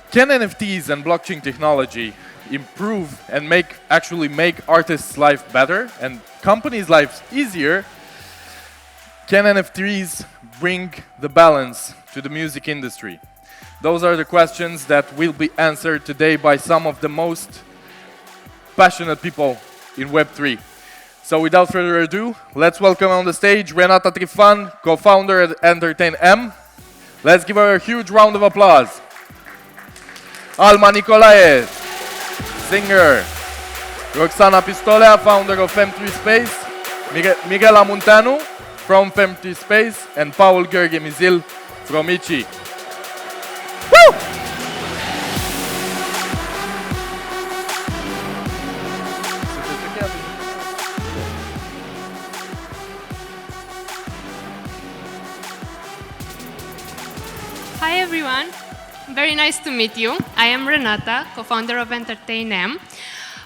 Can NFTs and blockchain technology improve and actually make artists' life better and companies' lives easier? Can NFTs bring the balance to the music industry? Those are the questions that will be answered today by some of the most passionate people in Web3. So without further ado, let's welcome on the stage Renata Trifan, co-founder at EntertainM. Let's give her a huge round of applause. Alma, Nicole, singer. Roxana Pistolea, founder of M3 Space. Mirela Munteanu from M3 Space. And Gheorghe Mizil from Ichi. Woo! Hi everyone, very nice to meet you. I am Renata, co-founder of EntertainM,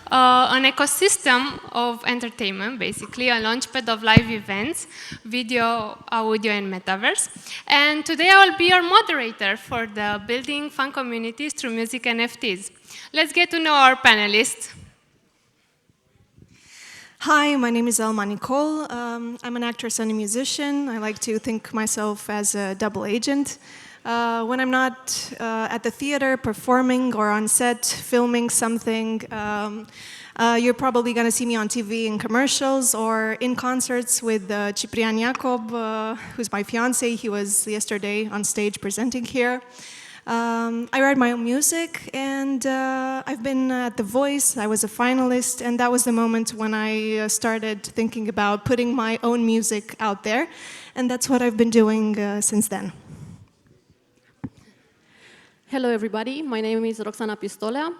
an ecosystem of entertainment, basically a launchpad of live events, video, audio and metaverse. And today I will be your moderator for the building fun communities through music NFTs. Let's get to know our panelists. Hi, my name is Alma Nicole. I'm an actress and a musician. I like to think myself as a double agent. When I'm not at the theater performing or on set filming something, you're probably going to see me on TV in commercials or in concerts with Ciprian Iacob, who's my fiance. He was yesterday on stage presenting here. I write my own music, and I've been at The Voice. I was a finalist, and that was the moment when I started thinking about putting my own music out there, and that's what I've been doing since then. Hello everybody, my name is Roxana Pistolea.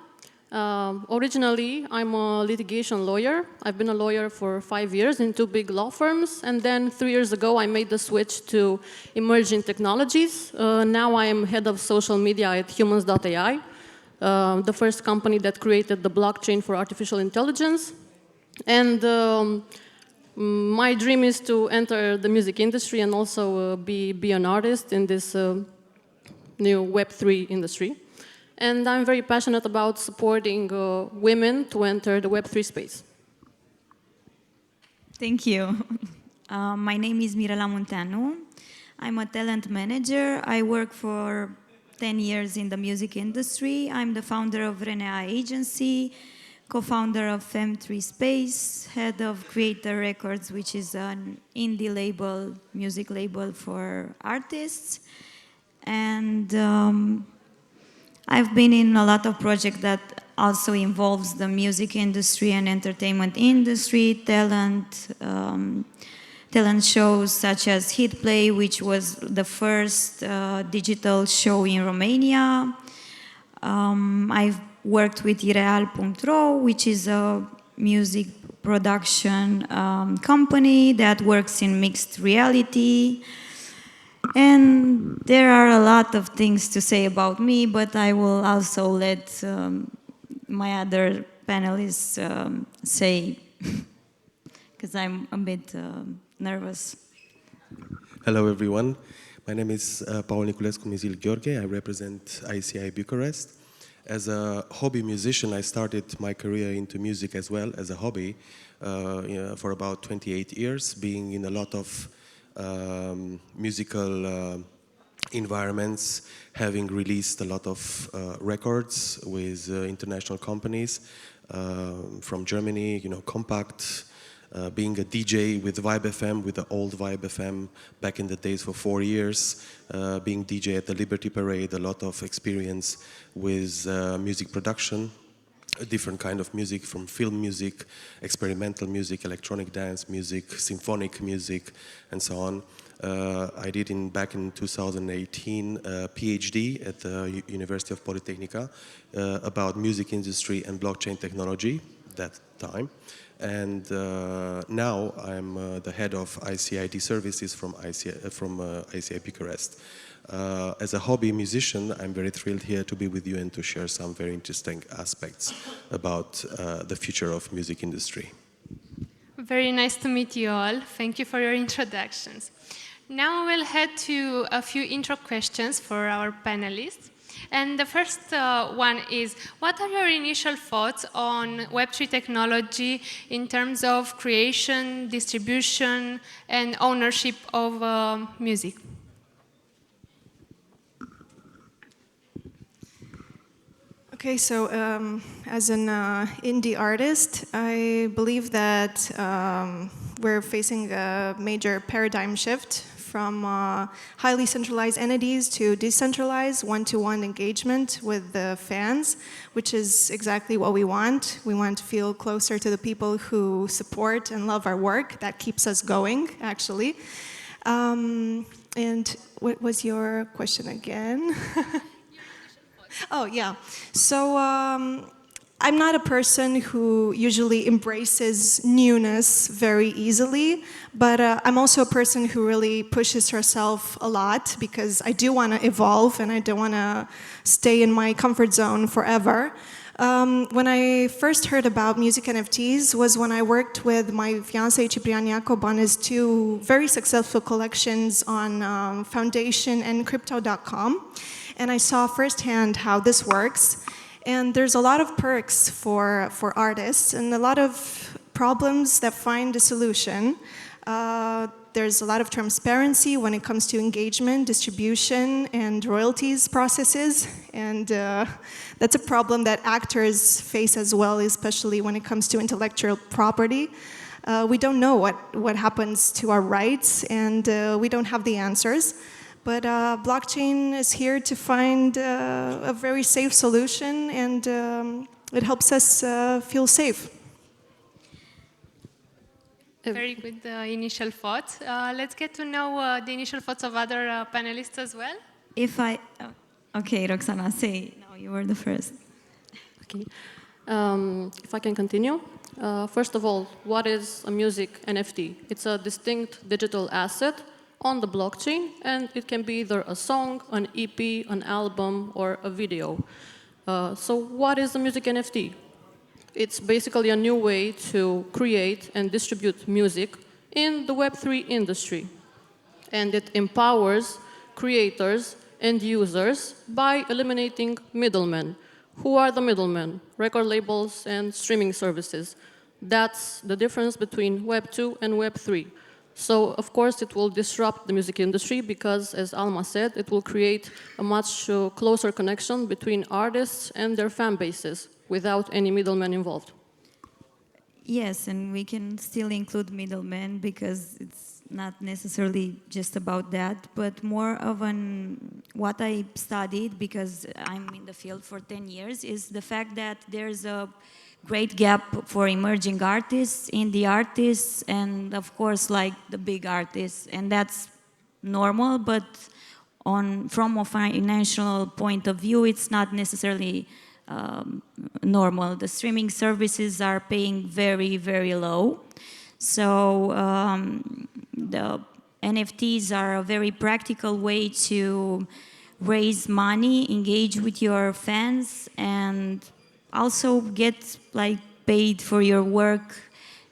Originally, I'm a litigation lawyer. I've been a lawyer for 5 years in 2 big law firms, and then 3 years ago I made the switch to emerging technologies. Now I am head of social media at Humans.ai, the first company that created the blockchain for artificial intelligence. And my dream is to enter the music industry and also be an artist in this new Web3 industry. And I'm very passionate about supporting women to enter the Web3 space. Thank you. My name is Mirela Munteanu. I'm a talent manager. I work for 10 years in the music industry. I'm the founder of Renata agency, co-founder of M3 Space, head of Creator Records, which is an indie label, music label for artists. And I've been in a lot of projects that also involves the music industry and entertainment industry, talent shows such as Hit Play, which was the first digital show in Romania. I've worked with Ireal.ro, which is a music production company that works in mixed reality. And there are a lot of things to say about me, but I will also let my other panelists say, because I'm a bit nervous. Hello everyone, my name is Mizil Gheorghe. I represent ICI Bucharest. As a hobby musician, I started my career into music as well as a hobby for about 28 years, being in a lot of musical environments, having released a lot of records with international companies from Germany, Compact, being a DJ with Vibe FM, with the old Vibe FM back in the days for 4 years, being DJ at the Liberty Parade, a lot of experience with music production, a different kind of music, from film music, experimental music, electronic dance music, symphonic music, and so on. I did back in 2018 a PhD at the University of Polytechnica about music industry and blockchain technology that time. And now I'm the head of ICID services from ICI Bucharest. As a hobby musician, I'm very thrilled here to be with you and to share some very interesting aspects about the future of music industry. Very nice to meet you all. Thank you for your introductions. Now we'll head to a few intro questions for our panelists. And the first one is, what are your initial thoughts on Web3 technology in terms of creation, distribution, and ownership of music? Okay, so as an indie artist, I believe that we're facing a major paradigm shift from highly centralized entities to decentralized one-to-one engagement with the fans, which is exactly what we want. We want to feel closer to the people who support and love our work. That keeps us going, actually. And what was your question again? Oh, yeah. So I'm not a person who usually embraces newness very easily, but I'm also a person who really pushes herself a lot because I do want to evolve and I don't want to stay in my comfort zone forever. When I first heard about music NFTs was when I worked with my fiancé Ciprian Iacob on his two very successful collections on Foundation and Crypto.com. And I saw firsthand how this works. And there's a lot of perks for artists and a lot of problems that find a solution. There's a lot of transparency when it comes to engagement, distribution, and royalties processes. And that's a problem that actors face as well, especially when it comes to intellectual property. We don't know what happens to our rights, and we don't have the answers. But blockchain is here to find a very safe solution, and it helps us feel safe. Very good initial thoughts. Let's get to know the initial thoughts of other panelists as well. Okay, Roxana, say, no, you were the first. Okay. If I can continue. First of all, what is a music NFT? It's a distinct digital asset on the blockchain, and it can be either a song, an EP, an album, or a video. So what is a music NFT? It's basically a new way to create and distribute music in the Web3 industry. And it empowers creators and users by eliminating middlemen. Who are the middlemen? Record labels and streaming services. That's the difference between Web2 and Web3. So, of course, it will disrupt the music industry because, as Alma said, it will create a much closer connection between artists and their fan bases without any middlemen involved. Yes, and we can still include middlemen because it's not necessarily just about that, but more of what I studied, because I'm in the field for 10 years, is the fact that there's a great gap for emerging artists, indie artists, and of course, like the big artists. And that's normal, but from a financial point of view, it's not necessarily normal. The streaming services are paying very, very low. So the NFTs are a very practical way to raise money, engage with your fans, and also get paid for your work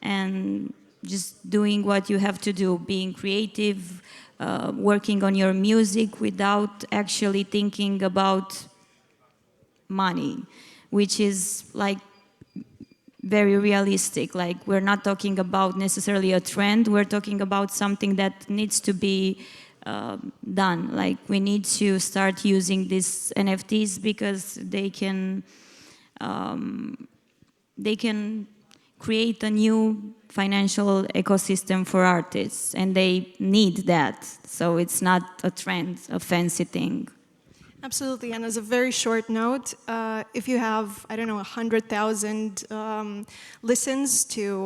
and just doing what you have to do, being creative, working on your music without actually thinking about money, which is very realistic. We're not talking about necessarily a trend, we're talking about something that needs to be done. We need to start using these NFTs because they can create a new financial ecosystem for artists, and they need that. So it's not a trend, a fancy thing. Absolutely, and as a very short note, if you have, I don't know, 100,000 listens to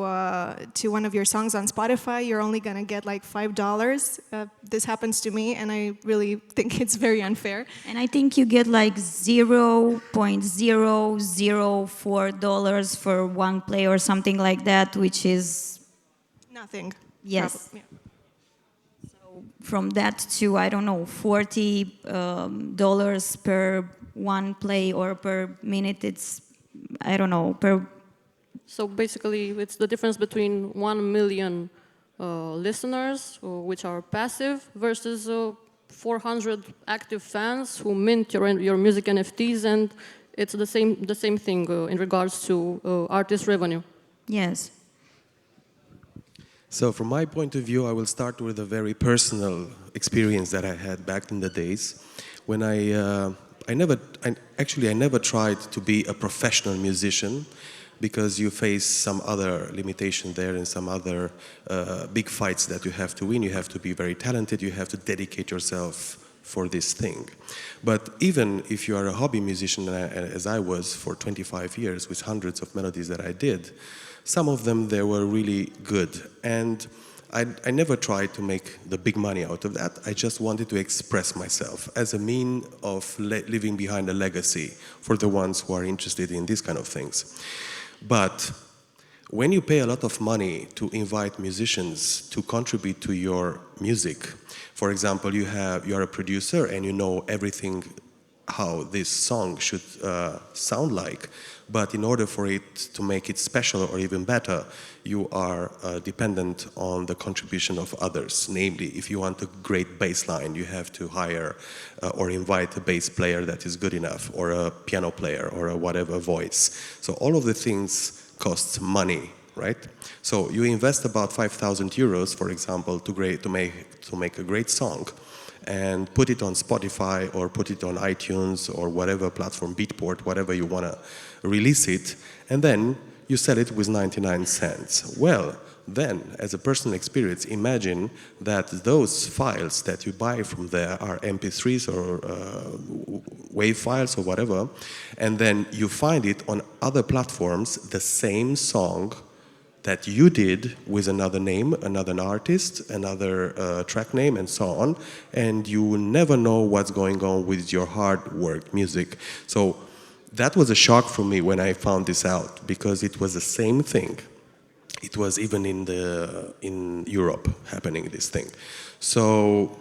one of your songs on Spotify, you're only going to get $5. This happens to me, and I really think it's very unfair. And I think you get $0.004 for one play or something like that, which is nothing. Yes. Probably, yeah. From that to, I don't know, $40 per one play or per minute, it's, I don't know, per... So basically, it's the difference between 1 million listeners, which are passive, versus 400 active fans who mint your music NFTs, and it's the same thing in regards to artist revenue. Yes. So from my point of view, I will start with a very personal experience that I had back in the days when I never tried to be a professional musician, because you face some other limitation there and some other big fights that you have to win. You have to be very talented, you have to dedicate yourself for this thing. But even if you are a hobby musician, as I was for 25 years with hundreds of melodies that I did, some of them, they were really good. And I never tried to make the big money out of that. I just wanted to express myself as a mean of leaving behind a legacy for the ones who are interested in these kind of things. But when you pay a lot of money to invite musicians to contribute to your music, for example, you are a producer and you know everything how this song should sound like, but in order for it to make it special or even better, you are dependent on the contribution of others. Namely, if you want a great bass line, you have to hire or invite a bass player that is good enough, or a piano player, or a whatever voice. So all of the things cost money, right? So you invest about 5,000 euros, for example, to make a great song, and put it on Spotify or put it on iTunes or whatever platform, Beatport, whatever you want to release it, and then you sell it with 99 cents. Well, then, as a personal experience, imagine that those files that you buy from there are MP3s or WAV files or whatever, and then you find it on other platforms, the same song that you did with another name, another artist, another track name, and so on, and you will never know what's going on with your hard work music. So that was a shock for me when I found this out, because it was the same thing. It was even in Europe happening, this thing. So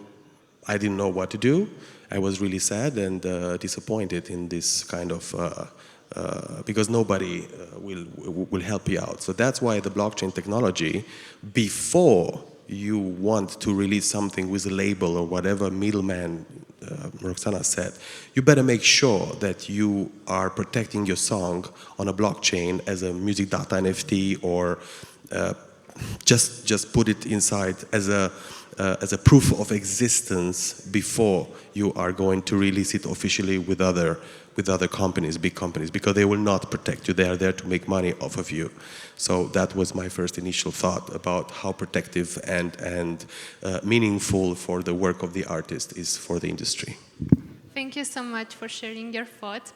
I didn't know what to do. I was really sad and disappointed in this kind of because nobody will help you out. So that's why the blockchain technology, before you want to release something with a label or whatever middleman Roxana said, you better make sure that you are protecting your song on a blockchain as a music data NFT, or just put it inside as a proof of existence before you are going to release it officially with other companies, big companies, because they will not protect you. They are there to make money off of you. So that was my first initial thought about how protective and meaningful for the work of the artist is for the industry. Thank you so much for sharing your thoughts.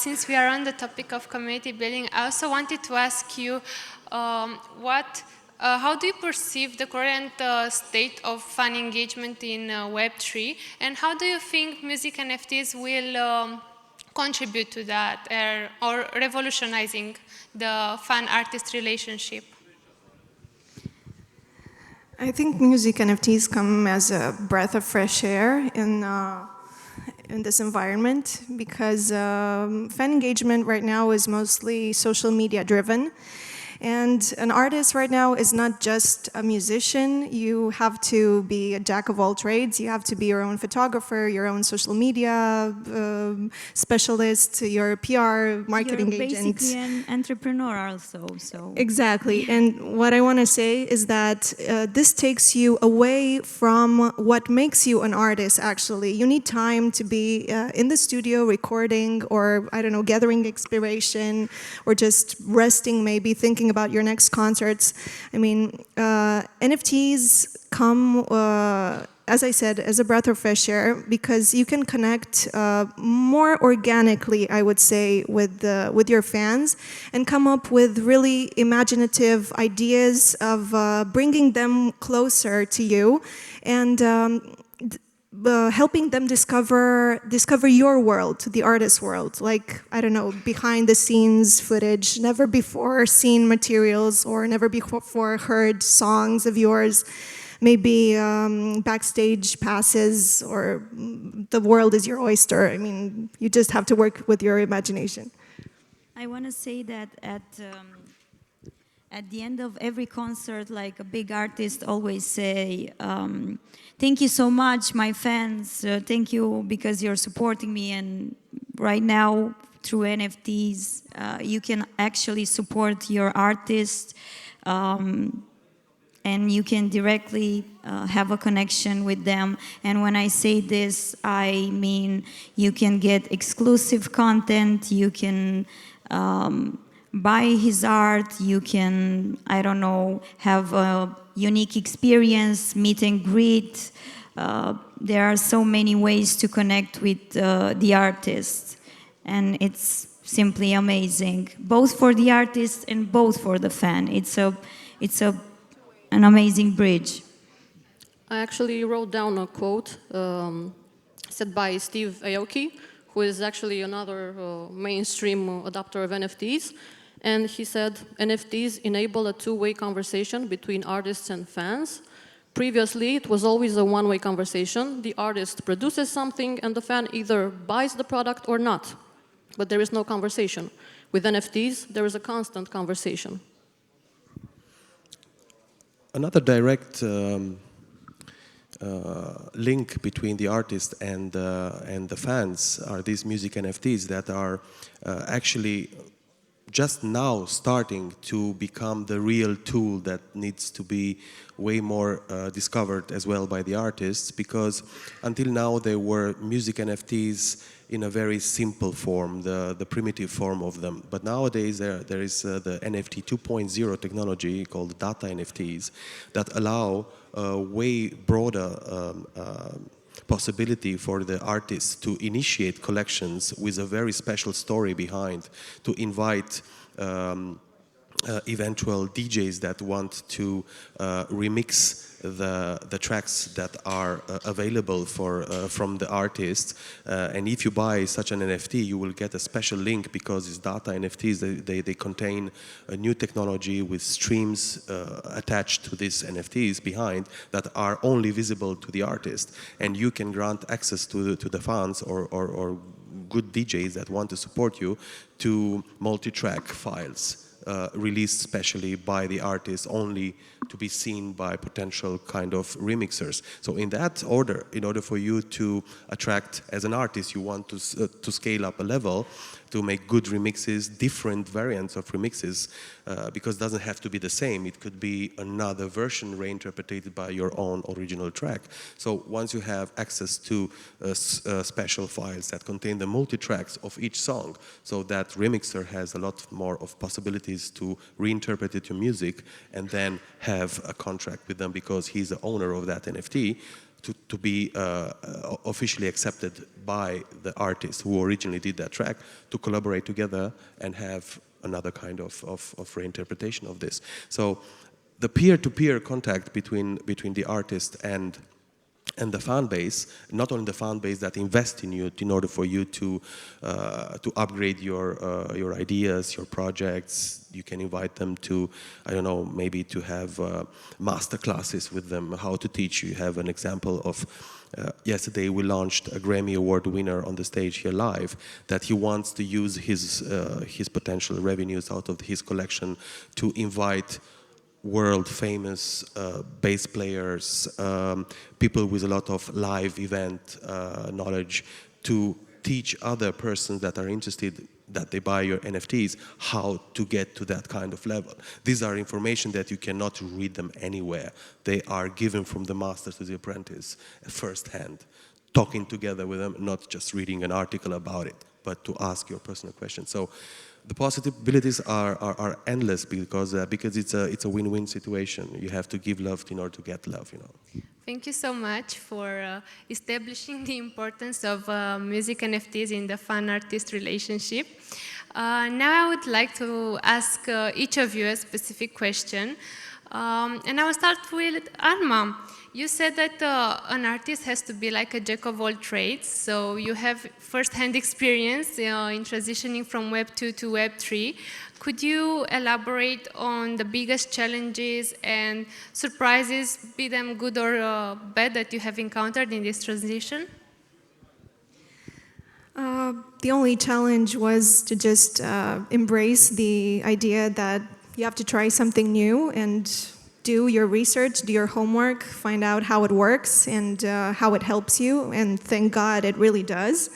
Since we are on the topic of community building, I also wanted to ask you how do you perceive the current state of fan engagement in Web3, and how do you think music NFTs will contribute to that, or revolutionizing the fan-artist relationship? I think music NFTs come as a breath of fresh air in this environment, because fan engagement right now is mostly social media driven. And an artist right now is not just a musician. You have to be a jack of all trades. You have to be your own photographer, your own social media specialist, your PR marketing agent. You're basically an entrepreneur also. So. Exactly. And what I want to say is that this takes you away from what makes you an artist, actually. You need time to be in the studio recording, or, I don't know, gathering inspiration, or just resting, maybe thinking about your next concerts. I mean, NFTs come, as I said, as a breath of fresh air, because you can connect more organically, I would say, with your fans, and come up with really imaginative ideas of bringing them closer to you, and helping them discover your world, the artist's world, like, I don't know, behind the scenes footage, never before seen materials, or never before heard songs of yours, maybe backstage passes, or the world is your oyster. I mean, you just have to work with your imagination. I want to say that at the end of every concert, like a big artist always say, thank you so much, my fans, thank you because you're supporting me, and right now, through NFTs, you can actually support your artist, and you can directly have a connection with them. And when I say this, I mean you can get exclusive content, you can buy his art, you can, I don't know, have a unique experience, meet and greet. There are so many ways to connect with the artist, and it's simply amazing, both for the artist and both for the fan. It's an amazing bridge. I actually wrote down a quote said by Steve Aoki, who is actually another mainstream adopter of NFTs. And he said, NFTs enable a two-way conversation between artists and fans. Previously, it was always a one-way conversation. The artist produces something and the fan either buys the product or not. But there is no conversation. With NFTs, there is a constant conversation. Another direct link between the artist and the fans are these music NFTs that are actually just now starting to become the real tool that needs to be way more discovered as well by the artists, because until now they were music NFTs in a very simple form, the primitive form of them. But nowadays there is the NFT 2.0 technology called data NFTs that allow a way broader possibility for the artists to initiate collections with a very special story behind, to invite eventual DJs that want to remix the tracks that are available from the artist, and if you buy such an NFT, you will get a special link because it's data NFTs. They contain a new technology with streams attached to these NFTs behind that are only visible to the artist, and you can grant access to the fans or good DJs that want to support you to multi-track files. Released specially by the artist, only to be seen by potential kind of remixers. So in that order, in order for you to attract, as an artist, you want to scale up a level, to make good remixes, different variants of remixes, because it doesn't have to be the same. It could be another version reinterpreted by your own original track. So once you have access to special files that contain the multi-tracks of each song, so that remixer has a lot more of possibilities to reinterpret it to music and then have a contract with them because he's the owner of that NFT, to be officially accepted by the artist who originally did that track, to collaborate together and have another kind of reinterpretation of this. So the peer-to-peer contact between the artist and the fan base, not only the fan base that invest in you in order for you to upgrade your ideas, your projects. You can invite them to, I don't know, maybe to have master classes with them, how to teach. You have an example of yesterday we launched a Grammy Award winner on the stage here live, that he wants to use his potential revenues out of his collection to invite world famous bass players, people with a lot of live event knowledge, to teach other persons that are interested, that they buy your NFTs, how to get to that kind of level. These are information that you cannot read them anywhere. They are given from the master to the apprentice firsthand, talking together with them, not just reading an article about it, but to ask your personal questions. So the possibilities are endless because it's a win-win situation. You have to give love in order to get love, you know. Thank you so much for establishing the importance of music NFTs in the fan-artist relationship. Now I would like to ask each of you a specific question. And I will start with Alma. You said that an artist has to be like a jack of all trades, so you have first-hand experience in transitioning from Web2 to Web3. Could you elaborate on the biggest challenges and surprises, be them good or bad, that you have encountered in this transition? The only challenge was to just embrace the idea that you have to try something new and do your research, do your homework, find out how it works and how it helps you, and thank God it really does.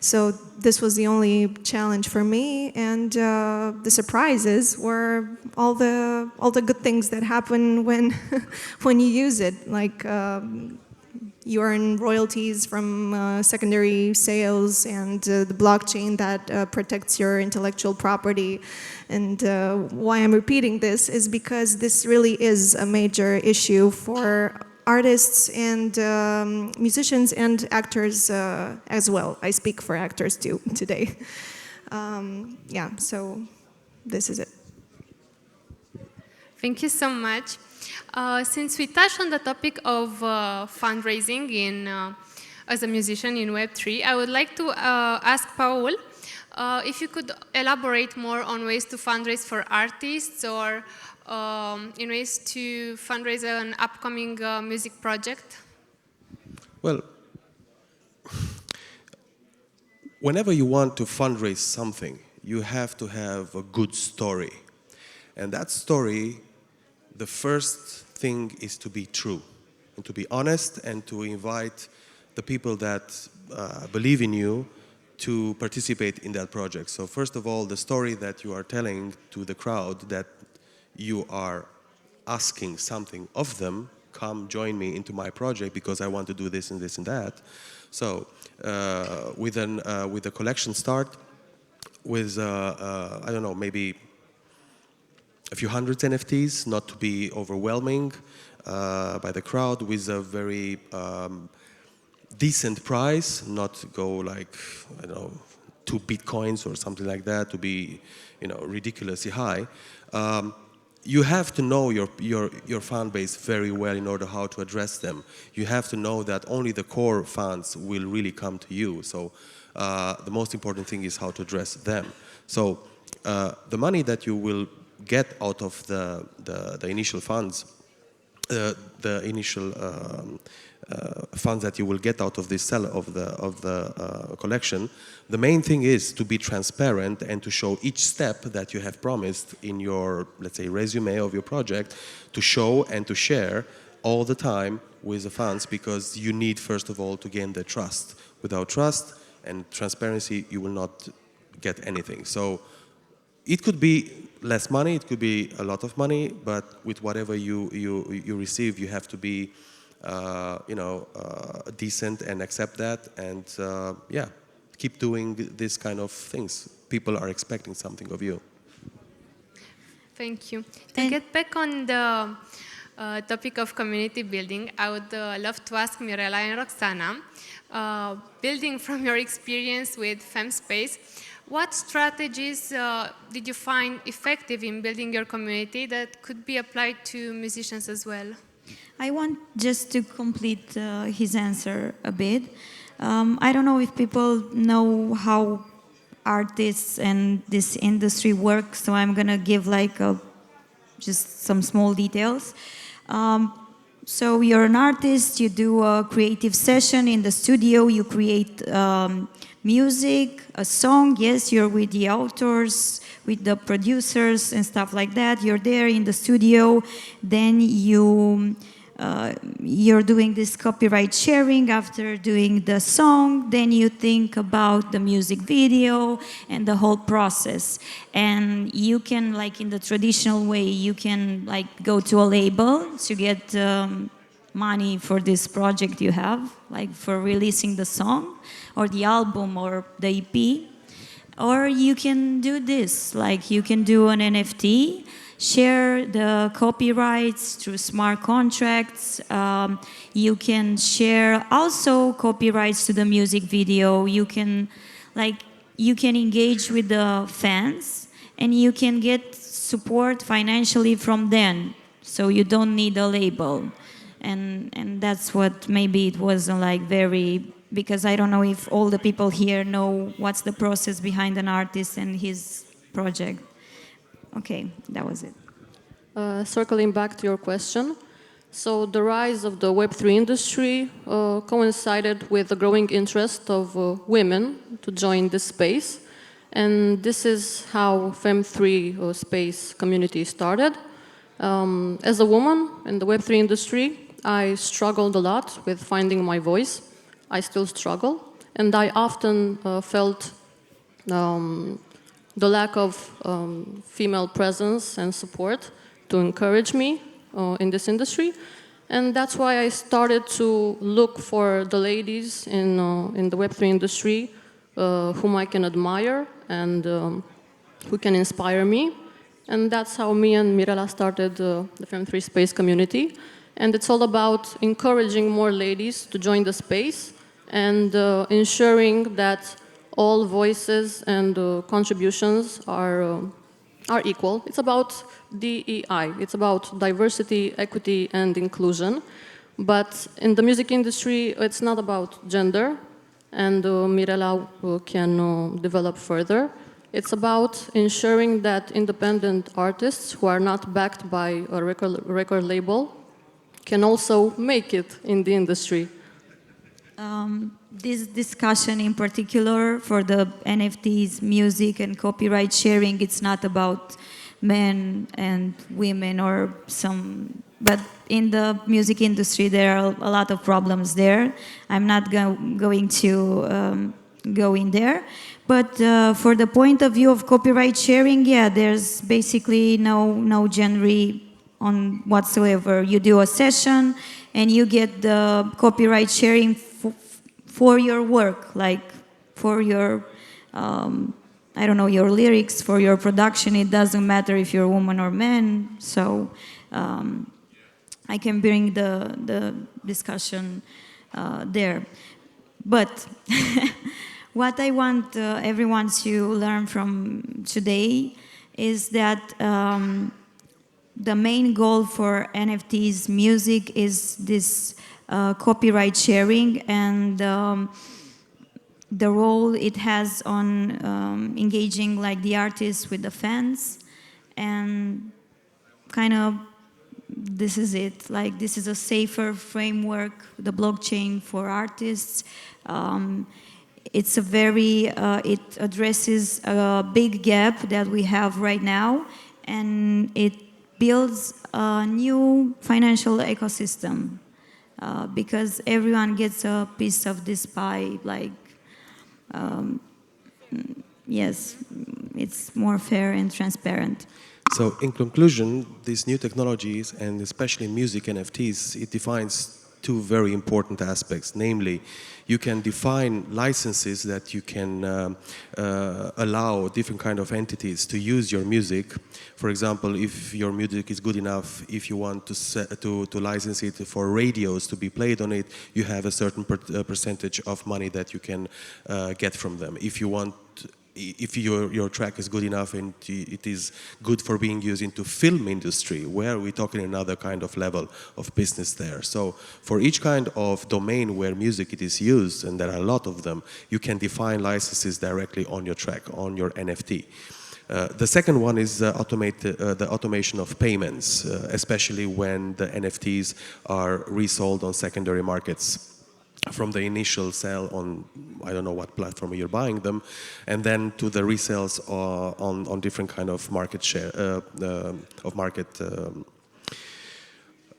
So this was the only challenge for me, and the surprises were all the good things that happen when when you use it, like you earn royalties from secondary sales and the blockchain that protects your intellectual property. And why I'm repeating this is because this really is a major issue for artists and musicians and actors as well. I speak for actors too today. Yeah, so this is it. Thank you so much. Since we touched on the topic of fundraising as a musician in Web3, I would like to ask Paul if you could elaborate more on ways to fundraise for artists or in ways to fundraise an upcoming music project? Well, whenever you want to fundraise something, you have to have a good story. And that story, the first thing is to be true and to be honest and to invite the people that believe in you to participate in that project. So first of all, the story that you are telling to the crowd, that you are asking something of them, come join me into my project because I want to do this and this and that. So with a collection start with, I don't know, maybe a few hundred NFTs, not to be overwhelming by the crowd, with a very decent price, not to go like, I don't know, 2 Bitcoins or something like that, to be, ridiculously high. You have to know your fan base very well in order how to address them. You have to know that only the core fans will really come to you. So the most important thing is how to address them. So the money that you will get out of the initial funds, the initial funds that you will get out of this sale of the collection, the main thing is to be transparent and to show each step that you have promised in your, let's say, resume of your project, to show and to share all the time with the fans, because you need, first of all, to gain their trust. Without trust and transparency, you will not get anything. So it could be less money, it could be a lot of money, but with whatever you receive, you have to be decent and accept that, and keep doing this kind of things. People are expecting something of you. Thank you. To get back on the topic of community building, I would love to ask Mirela and Roxana, building from your experience with FemSpace, what strategies did you find effective in building your community that could be applied to musicians as well? I want just to complete his answer a bit. I don't know if people know how artists and this industry works, so I'm gonna give just some small details. So you're an artist, you do a creative session in the studio, you create music, a song, yes, you're with the authors, with the producers and stuff like that. You're there in the studio, then you're doing this copyright sharing after doing the song, then you think about the music video and the whole process. And you can, like in the traditional way, you can go to a label to get money for this project you have, like for releasing the song or the album or the EP. Or you can do this, like you can do an NFT, share the copyrights through smart contracts. You can share also copyrights to the music video. You can engage with the fans, and you can get support financially from them. So you don't need a label, and that's what maybe it wasn't very. Because I don't know if all the people here know what's the process behind an artist and his project. Okay, that was it. Circling back to your question, so the rise of the Web3 industry coincided with the growing interest of women to join this space. And this is how Fem3 space community started. As a woman in the Web3 industry, I struggled a lot with finding my voice. I still struggle, and I often felt the lack of female presence and support to encourage me in this industry. And that's why I started to look for the ladies in the Web3 industry whom I can admire and who can inspire me. And that's how me and Mirela started the Fem3 Space community. And it's all about encouraging more ladies to join the space and ensuring that all voices and contributions are equal. It's about DEI. It's about diversity, equity, and inclusion. But in the music industry, it's not about gender, and Mirela can develop further. It's about ensuring that independent artists who are not backed by a record label can also make it in the industry. This discussion in particular for the NFTs, music and copyright sharing, it's not about men and women or some, but in the music industry there are a lot of problems there. I'm not going to go in there, but for the point of view of copyright sharing, yeah, there's basically no genre on whatsoever. You do a session and you get the copyright sharing for your work, like for your, I don't know, your lyrics, for your production. It doesn't matter if you're a woman or man. So I can bring the discussion there. But what I want everyone to learn from today is that the main goal for NFTs music is this copyright sharing and the role it has on engaging like the artists with the fans, and kind of this is it. Like this is a safer framework, the blockchain for artists. It's a very, it addresses a big gap that we have right now, and it builds a new financial ecosystem. Because everyone gets a piece of this pie, like, yes, it's more fair and transparent. So in conclusion, these new technologies, and especially music NFTs, it defines two very important aspects. Namely, you can define licenses that you can allow different kind of entities to use your music. For example, if your music is good enough, if you want to license it for radios to be played on it, you have a certain percentage of money that you can get from them. If you want, if your track is good enough and it is good for being used into film industry, where we're talking another kind of level of business there. So for each kind of domain where music it is used, and there are a lot of them, you can define licenses directly on your track, on your NFT. The second one is the automation of payments, especially when the NFTs are resold on secondary markets. From the initial sale on, I don't know what platform you're buying them, and then to the resales on different kind of market share,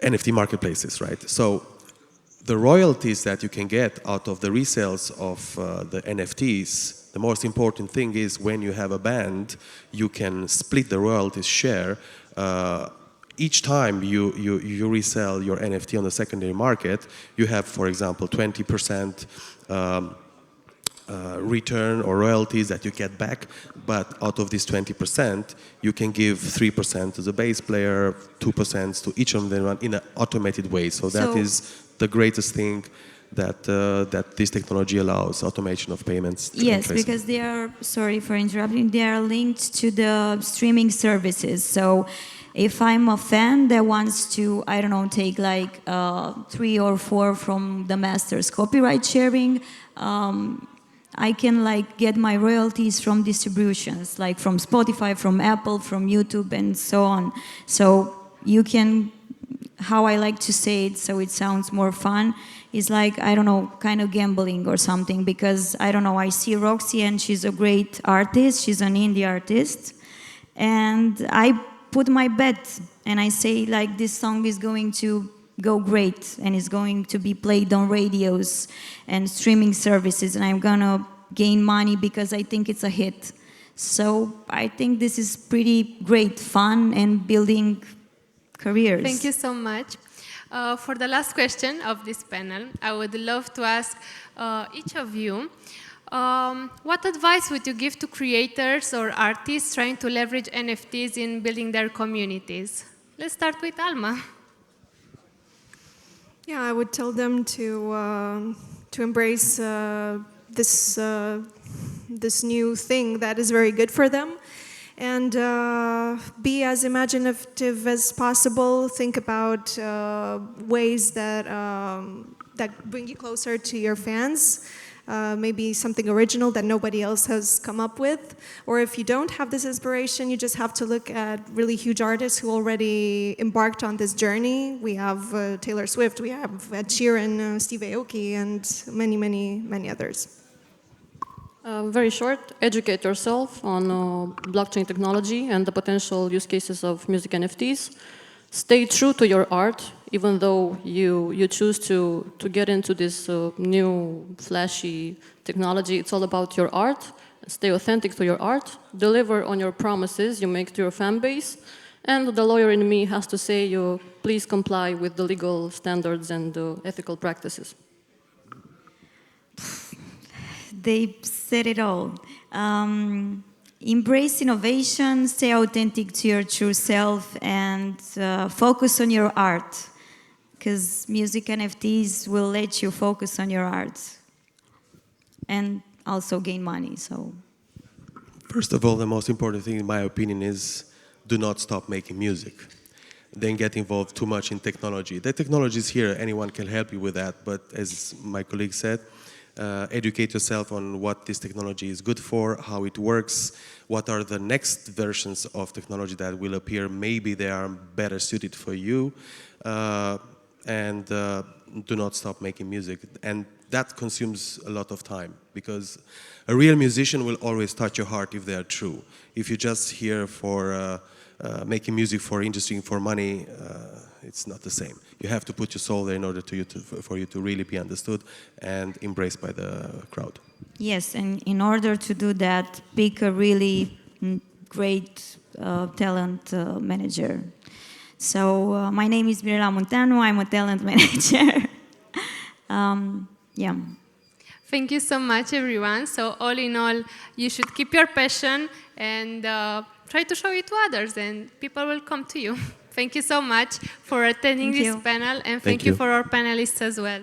NFT marketplaces, right? So the royalties that you can get out of the resales of the NFTs, the most important thing is when you have a band, you can split the royalties share. Each time you resell your NFT on the secondary market, you have, for example, 20% return or royalties that you get back, but out of this 20%, you can give 3% to the bass player, 2% to each of them in an automated way. So that is the greatest thing that this technology allows, automation of payments. Yes, because they are, sorry for interrupting, they are linked to the streaming services. So if I'm a fan that wants to, I don't know, take like 3 or 4 from the master's copyright sharing, I can like get my royalties from distributions, like from Spotify, from Apple, from YouTube, and so on. So you can how I like to say it so it sounds more fun, is like, I don't know, kind of gambling or something, because I don't know, I see Roxy and she's a great artist, she's an indie artist, and I put my bet and I say like this song is going to go great and it's going to be played on radios and streaming services and I'm gonna gain money because I think it's a hit. So I think this is pretty great fun and building careers. Thank you so much. For the last question of this panel, I would love to ask each of you, what advice would you give to creators or artists trying to leverage NFTs in building their communities? Let's start with Alma. Yeah, I would tell them to embrace this new thing that is very good for them, and be as imaginative as possible. Think about ways that bring you closer to your fans. Maybe something original that nobody else has come up with. Or if you don't have this inspiration, you just have to look at really huge artists who already embarked on this journey. We have Taylor Swift, we have Ed Sheeran, Steve Aoki, and many, many, many others. Very short, educate yourself on blockchain technology and the potential use cases of music NFTs. Stay true to your art, even though you choose to get into this new flashy technology. It's all about your art. Stay authentic to your art. Deliver on your promises you make to your fan base. And the lawyer in me has to say, please comply with the legal standards and ethical practices. They said it all. Embrace innovation, stay authentic to your true self, and focus on your art, because music NFTs will let you focus on your art and also gain money. So, first of all, the most important thing in my opinion is do not stop making music. Then get involved too much in technology. The technology is here, anyone can help you with that, but as my colleague said, educate yourself on what this technology is good for, how it works, what are the next versions of technology that will appear. Maybe they are better suited for you, and do not stop making music. And that consumes a lot of time, because a real musician will always touch your heart if they are true. If you're just here for making music for industry, for money, it's not the same. You have to put your soul there in order for you to really be understood and embraced by the crowd. yes, and in order to do that, pick a really great talent manager. So my name is Mirela Munteanu, I'm a talent manager. Yeah. Thank you so much, everyone. So all in all, you should keep your passion and try to show it to others, and people will come to you. Thank you so much for attending this panel, and thank you for our panelists as well.